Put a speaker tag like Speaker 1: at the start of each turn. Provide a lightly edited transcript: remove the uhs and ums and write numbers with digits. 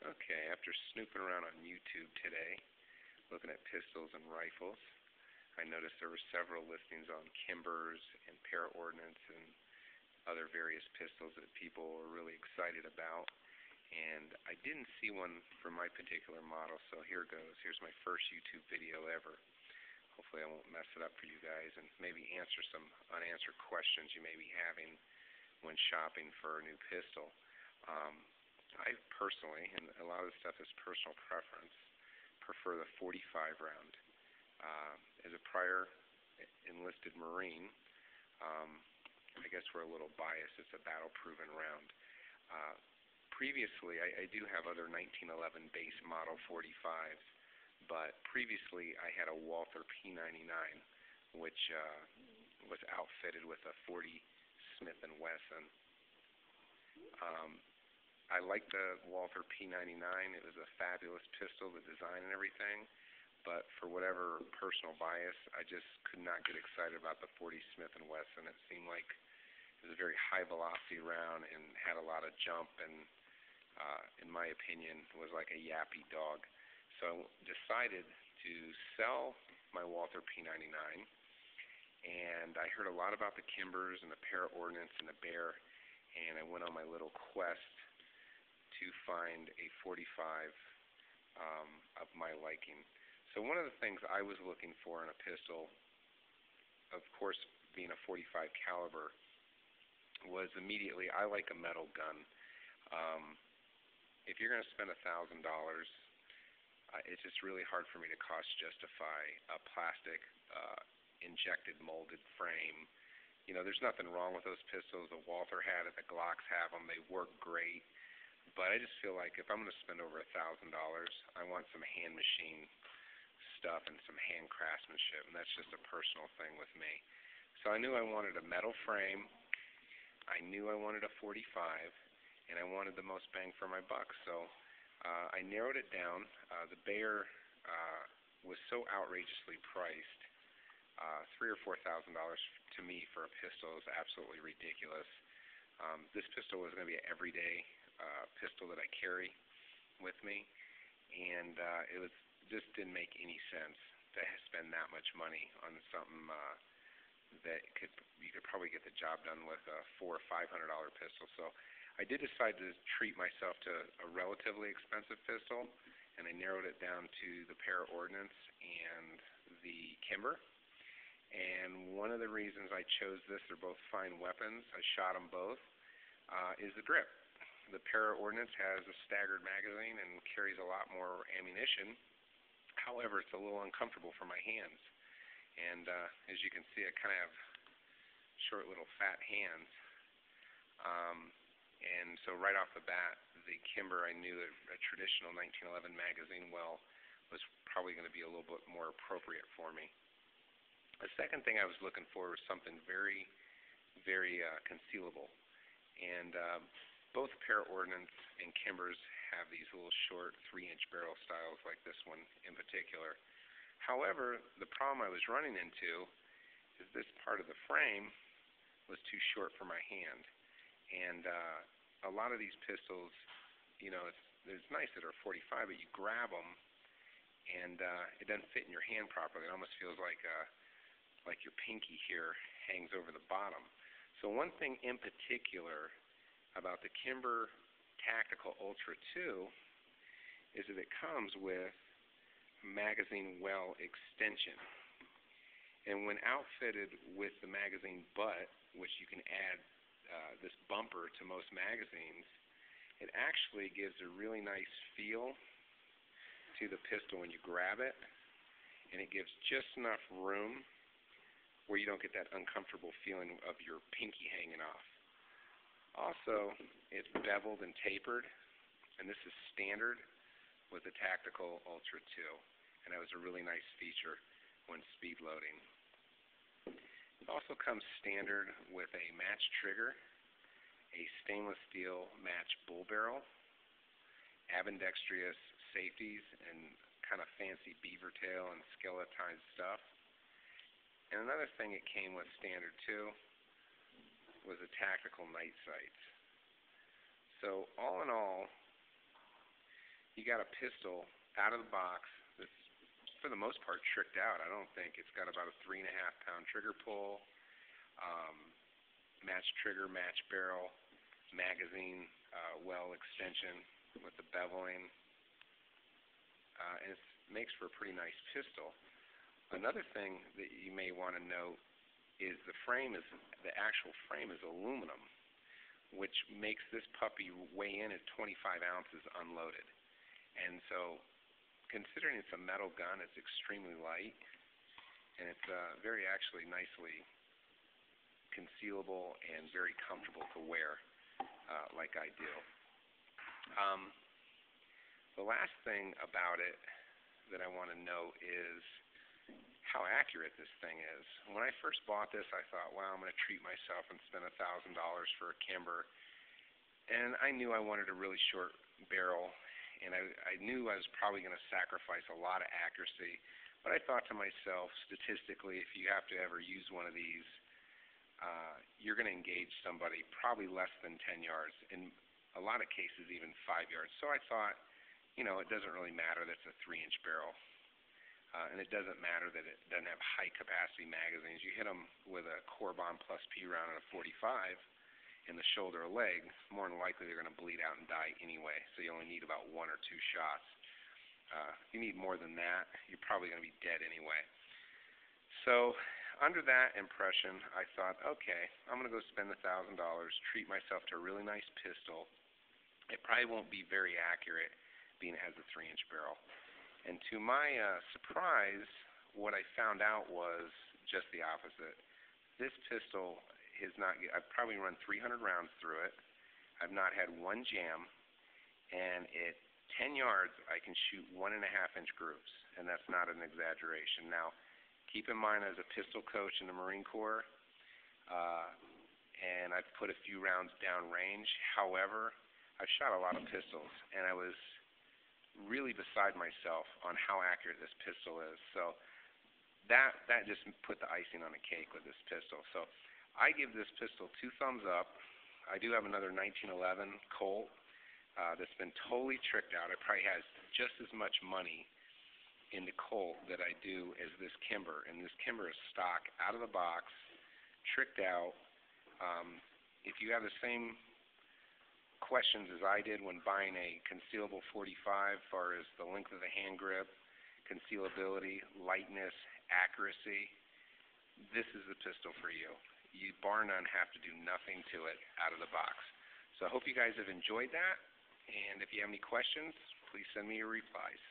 Speaker 1: Okay, after snooping around on YouTube today, looking at pistols and rifles, I noticed there were several listings on kimbers and para-ordnance and other various pistols that people were really excited about. And I didn't see one for my particular model, so here goes. Here's my first YouTube video ever. Hopefully I won't mess it up for you guys and maybe answer some unanswered questions you may be having when shopping for a new pistol. I personally, and a lot of this stuff is personal preference, prefer the 45 round. As a prior enlisted Marine, I guess we're a little biased. It's a battle-proven round. Previously, I do have other 1911 base model 45s, but previously I had a Walther P99, which was outfitted with a 40 Smith & Wesson. I liked the Walther P99. It was a fabulous pistol, the design and everything, but for whatever personal bias, I just could not get excited about the 40 Smith & Wesson. It seemed like it was a very high velocity round and had a lot of jump and, in my opinion, was like a yappy dog. So I decided to sell my Walther P99, and I heard a lot about the kimbers and the para-ordnance and the bear, and I went on my little quest to find a 45 of my liking. So one of the things I was looking for in a pistol, of course being a 45 caliber, was immediately, I like a metal gun. If you're going to spend $1,000, it's just really hard for me to cost justify a plastic injected molded frame. You know, there's nothing wrong with those pistols. The Walther had it, the Glocks have them, they work great. But I just feel like if I'm going to spend over $1,000, I want some hand machine stuff and some hand craftsmanship, and that's just a personal thing with me. So I knew I wanted a metal frame, I knew I wanted a 45, and I wanted the most bang for my buck. So I narrowed it down. The Bear was so outrageously priced. $3,000 or $4,000 to me for a pistol is absolutely ridiculous. This pistol was going to be an everyday pistol that I carry with me, and it just didn't make any sense to spend that much money on something that you could probably get the job done with a $400 or $500 pistol. So I did decide to treat myself to a relatively expensive pistol, and I narrowed it down to the para-ordnance and the kimber. And one of the reasons I chose this, they're both fine weapons, I shot them both, is the grip. The para-ordnance has a staggered magazine and carries a lot more ammunition. However, it's a little uncomfortable for my hands. And as you can see, I kind of have short little fat hands. And so right off the bat, the kimber, I knew that a traditional 1911 magazine well was probably going to be a little bit more appropriate for me. The second thing I was looking for was something very, very concealable. And both para-ordnance and kimbers have these little short 3-inch barrel styles like this one in particular. However, the problem I was running into is this part of the frame was too short for my hand. And a lot of these pistols, you know, it's nice that are 45, but you grab them and it doesn't fit in your hand properly. It almost feels like your pinky here hangs over the bottom. So one thing in particular about the Kimber Tactical Ultra 2 is that it comes with magazine well extension. And when outfitted with the magazine butt, which you can add this bumper to most magazines, it actually gives a really nice feel to the pistol when you grab it, and it gives just enough room where you don't get that uncomfortable feeling of your pinky hanging off. Also, it's beveled and tapered, and this is standard with the Tactical Ultra 2, and that was a really nice feature when speed loading. It also comes standard with a match trigger, a stainless steel match bull barrel, ambidextrous safeties, and kind of fancy beaver tail and skeletized stuff. And another thing it came with standard too was the tactical night sights. So all in all, you got a pistol out of the box that's, for the most part, tricked out. I don't think it's got about a 3.5-pound trigger pull, matched trigger, matched barrel, magazine well extension with the beveling, and it makes for a pretty nice pistol. Another thing that you may want to note is the actual frame is aluminum, which makes this puppy weigh in at 25 ounces unloaded. And so, considering it's a metal gun, it's extremely light, and it's very actually nicely concealable and very comfortable to wear, like I do. The last thing about it that I want to note is how accurate this thing is. When I first bought this, I thought, wow, I'm going to treat myself and spend $1,000 for a kimber. And I knew I wanted a really short barrel, and I knew I was probably going to sacrifice a lot of accuracy. But I thought to myself, statistically, if you have to ever use one of these, you're going to engage somebody probably less than 10 yards, in a lot of cases even 5 yards. So I thought, it doesn't really matter that it's a 3-inch barrel. And it doesn't matter that it doesn't have high-capacity magazines. You hit them with a Corbon plus P round and a .45 in the shoulder or leg, more than likely they're going to bleed out and die anyway, so you only need about 1 or 2 shots. If you need more than that, you're probably going to be dead anyway. So under that impression, I thought, okay, I'm going to go spend $1,000, treat myself to a really nice pistol. It probably won't be very accurate, being it has a 3-inch barrel. And to my surprise, what I found out was just the opposite. This pistol is not, I've probably run 300 rounds through it. I've not had one jam, and at 10 yards, I can shoot 1.5-inch grooves, and that's not an exaggeration. Now, keep in mind, as a pistol coach in the Marine Corps, and I've put a few rounds down range. However, I've shot a lot of pistols, and I was really beside myself on how accurate this pistol is. So that just put the icing on the cake with this pistol. So I give this pistol 2 thumbs up. I do have another 1911 Colt that's been totally tricked out. It probably has just as much money in the Colt that I do as this kimber, and this kimber is stock, out of the box, tricked out. If you have the same questions as I did when buying a concealable .45, as far as the length of the hand grip, concealability, lightness, accuracy, this is the pistol for you. You, bar none, have to do nothing to it out of the box. So I hope you guys have enjoyed that, and if you have any questions, please send me your replies.